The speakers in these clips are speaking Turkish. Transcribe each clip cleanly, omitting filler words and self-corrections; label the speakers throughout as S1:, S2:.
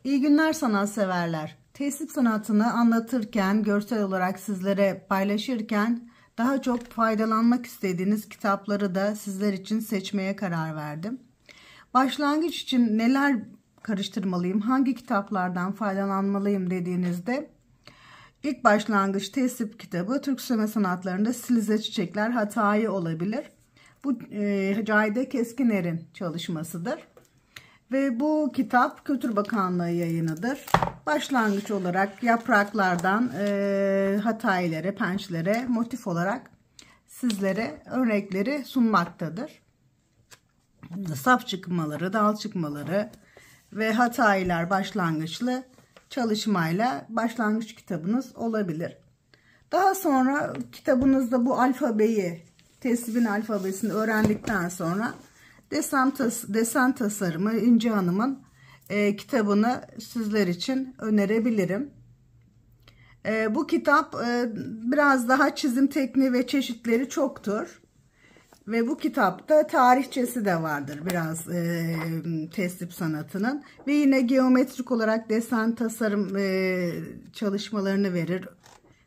S1: İyi günler sanatseverler. Tesip sanatını anlatırken, görsel olarak sizlere paylaşırken daha çok faydalanmak istediğiniz kitapları da sizler için seçmeye karar verdim. Başlangıç için neler karıştırmalıyım, hangi kitaplardan faydalanmalıyım dediğinizde ilk başlangıç tesip kitabı Türk Söme Sanatlarında Stilize Çiçekler Hatayı olabilir. Bu Cahide Keskiner'in çalışmasıdır. Ve bu kitap Kültür Bakanlığı yayınıdır. Başlangıç olarak yapraklardan hatayilere, pençlere motif olarak sizlere örnekleri sunmaktadır. Sap çıkmaları, dal çıkmaları ve hatayiler başlangıçlı çalışmayla başlangıç kitabınız olabilir. Daha sonra kitabınızda bu alfabeyi, tesibin alfabesini öğrendikten sonra desen tasarımı İnce Hanım'ın kitabını sizler için önerebilirim. Bu kitap biraz daha çizim tekniği ve çeşitleri çoktur. Ve bu kitapta tarihçesi de vardır biraz tesip sanatının. Ve yine geometrik olarak desen tasarım çalışmalarını verir.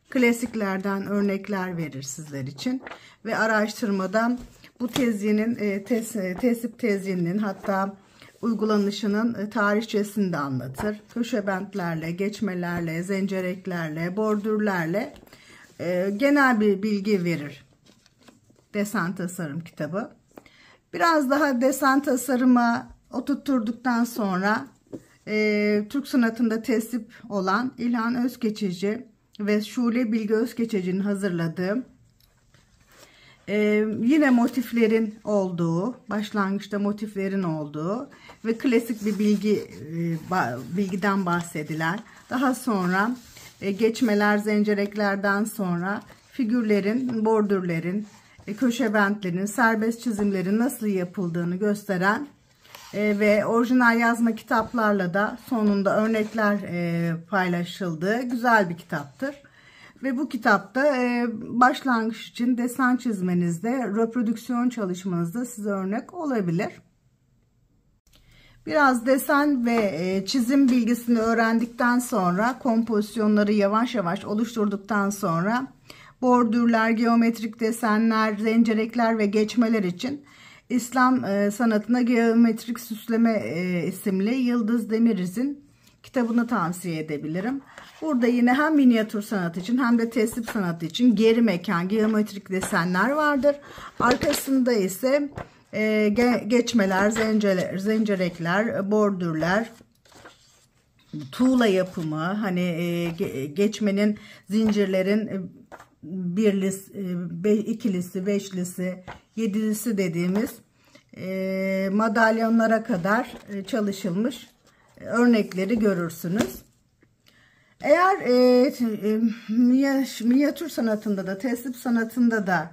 S1: Klasiklerden örnekler verir sizler için. Ve araştırmadan bu tezyinin, tesip tezyininin hatta uygulanışının tarihçesini de anlatır. Köşebentlerle, geçmelerle, zencereklerle, bordürlerle genel bir bilgi verir. Desen tasarım kitabı. Biraz daha desen tasarıma oturtturduktan sonra Türk sanatında tesip olan İlhan Özkeçeci ve Şule Bilge Özkeçeci'nin hazırladığı yine motiflerin olduğu, başlangıçta motiflerin olduğu ve klasik bir bilgiden bahsedilen, daha sonra geçmeler, zencereklerden sonra figürlerin, bordürlerin, köşebentlerin, serbest çizimlerin nasıl yapıldığını gösteren ve orijinal yazma kitaplarla da sonunda örnekler paylaşıldığı güzel bir kitaptır. Ve bu kitapta başlangıç için desen çizmenizde, reprodüksiyon çalışmanızda size örnek olabilir. Biraz desen ve çizim bilgisini öğrendikten sonra, kompozisyonları yavaş yavaş oluşturduktan sonra bordürler, geometrik desenler, zencerekler ve geçmeler için İslam sanatına geometrik süsleme isimli Yıldız Demiriz'in kitabını tavsiye edebilirim. Burada yine hem minyatür sanat için hem de tesip sanatı için geri mekan, geometrik desenler vardır. Arkasında ise geçmeler, zencerekler, bordürler, tuğla yapımı, hani geçmenin, zincirlerin birlisi, ikilisi, beşlisi, yedilisi dediğimiz madalyonlara kadar çalışılmış örnekleri görürsünüz. Eğer minyatür sanatında da tesip sanatında da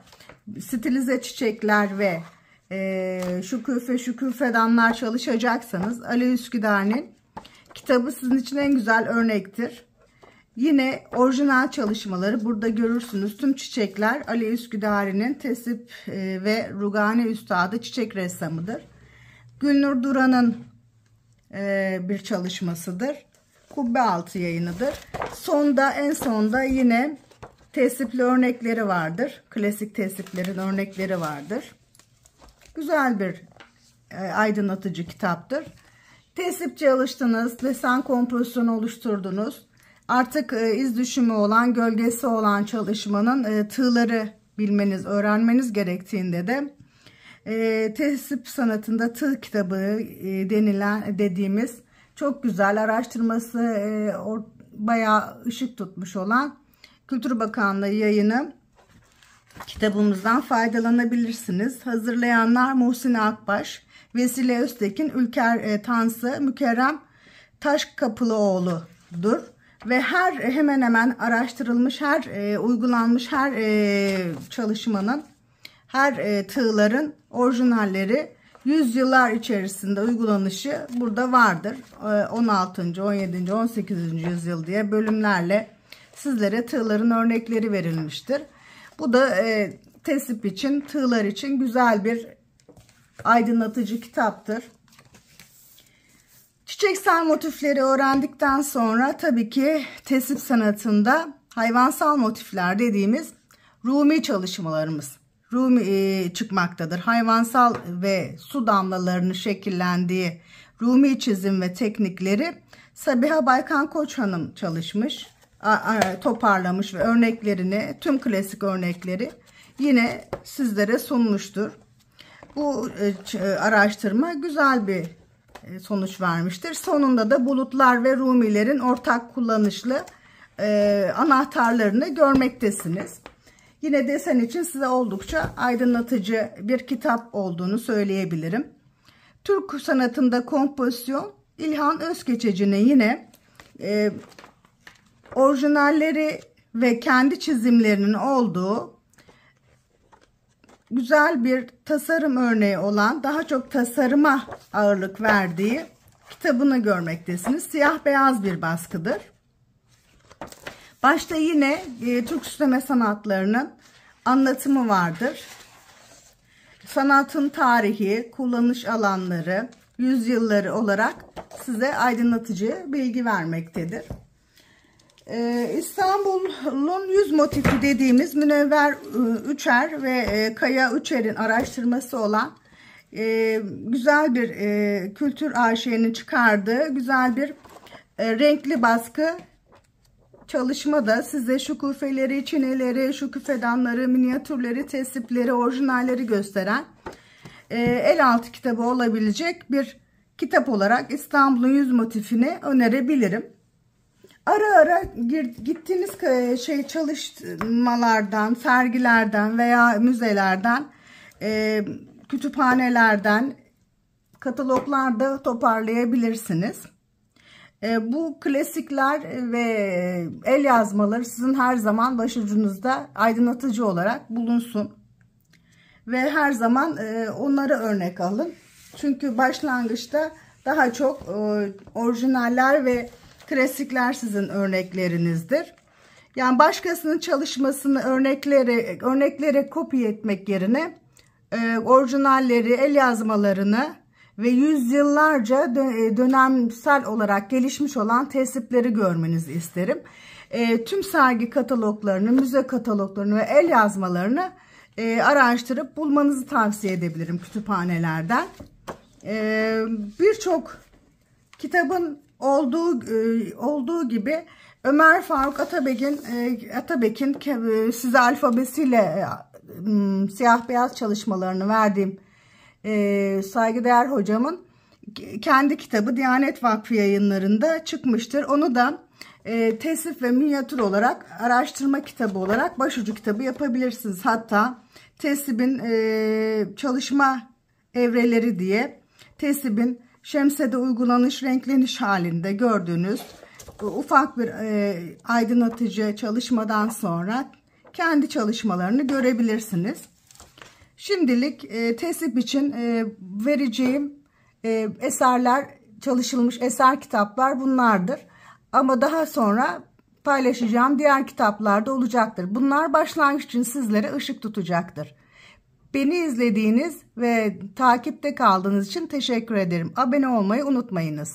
S1: stilize çiçekler ve şükufedanlar çalışacaksanız Ali Üsküdar'ın kitabı sizin için en güzel örnektir. Yine orijinal çalışmaları burada görürsünüz. Tüm çiçekler Ali Üsküdar'ın tesip ve Rugani Üstadı çiçek ressamıdır. Gülnur Duran'ın bir çalışmasıdır. Kubbe altı yayınıdır. En sonda yine tesipli örnekleri vardır. Klasik tesiplerin örnekleri vardır. Güzel bir aydınlatıcı kitaptır. Tesipçi alıştınız, desen kompozisyonu oluşturdunuz. Artık iz düşümü olan, gölgesi olan çalışmanın tığları bilmeniz, öğrenmeniz gerektiğinde de tesip sanatında tığ kitabı dediğimiz çok güzel, araştırması bayağı ışık tutmuş olan Kültür Bakanlığı yayını kitabımızdan faydalanabilirsiniz. Hazırlayanlar Muhsin Akbaş, Vesile Öztekin, Ülker Tansı, Mükerrem Taşkapılıoğlu'dur. Ve hemen hemen araştırılmış, uygulanmış her çalışmanın, her tığların orijinalleri yüzyıllar içerisinde uygulanışı burada vardır. 16. 17. 18. yüzyıl diye bölümlerle sizlere tığların örnekleri verilmiştir. Bu da tesip için, tığlar için güzel bir aydınlatıcı kitaptır. Çiçeksel motifleri öğrendikten sonra tabii ki tesip sanatında hayvansal motifler dediğimiz Rumi çalışmalarımız çıkmaktadır. Hayvansal ve su damlalarının şekillendiği Rumi çizim ve teknikleri Sabiha Baykan Koç Hanım çalışmış, toparlamış ve örneklerini, tüm klasik örnekleri yine sizlere sunmuştur. Bu araştırma güzel bir sonuç vermiştir. Sonunda da bulutlar ve Rumilerin ortak kullanışlı anahtarlarını görmektesiniz. Yine desen için size oldukça aydınlatıcı bir kitap olduğunu söyleyebilirim. Türk sanatında kompozisyon İlhan Özkeçeci'nin yine orijinalleri ve kendi çizimlerinin olduğu güzel bir tasarım örneği olan, daha çok tasarıma ağırlık verdiği kitabını görmektesiniz. Siyah beyaz bir baskıdır. Başta yine Türk süsleme sanatlarının anlatımı vardır. Sanatın tarihi, kullanış alanları, yüzyılları olarak size aydınlatıcı bilgi vermektedir. İstanbul'un yüz motifi dediğimiz Münevver Üçer ve Kaya Üçer'in araştırması olan güzel bir kültür AŞ'nin çıkardığı güzel bir renkli baskı çalışma da size şukufeleri, çineleri, şukufedanları, minyatürleri, tesipleri, orijinalleri gösteren el altı kitabı olabilecek bir kitap olarak İstanbul'un yüz motifini önerebilirim. Ara ara gittiğiniz çalışmalardan, sergilerden veya müzelerden, kütüphanelerden, kataloglarda toparlayabilirsiniz. Bu klasikler ve el yazmaları sizin her zaman başucunuzda aydınlatıcı olarak bulunsun. Ve her zaman onları örnek alın. Çünkü başlangıçta daha çok orijinaller ve klasikler sizin örneklerinizdir. Yani başkasının çalışmasını örneklere kopya etmek yerine orijinalleri, el yazmalarını ve yüzyıllarca dönemsel olarak gelişmiş olan tesipleri görmenizi isterim. Tüm sergi kataloglarını, müze kataloglarını ve el yazmalarını araştırıp bulmanızı tavsiye edebilirim kütüphanelerden. Birçok kitabın olduğu gibi Ömer Faruk Atabek'in size alfabesiyle siyah beyaz çalışmalarını verdiğim saygıdeğer hocamın kendi kitabı Diyanet Vakfı Yayınları'nda çıkmıştır. Onu da tesip ve minyatür olarak araştırma kitabı olarak başucu kitabı yapabilirsiniz. Hatta tesibin çalışma evreleri diye tesibin şemsiyede uygulanış, renkleniş halinde gördüğünüz ufak bir aydınlatıcı çalışmadan sonra kendi çalışmalarını görebilirsiniz. Şimdilik tesip için vereceğim eserler, çalışılmış eser kitaplar bunlardır. Ama daha sonra paylaşacağım diğer kitaplar da olacaktır. Bunlar başlangıç için sizlere ışık tutacaktır. Beni izlediğiniz ve takipte kaldığınız için teşekkür ederim. Abone olmayı unutmayınız.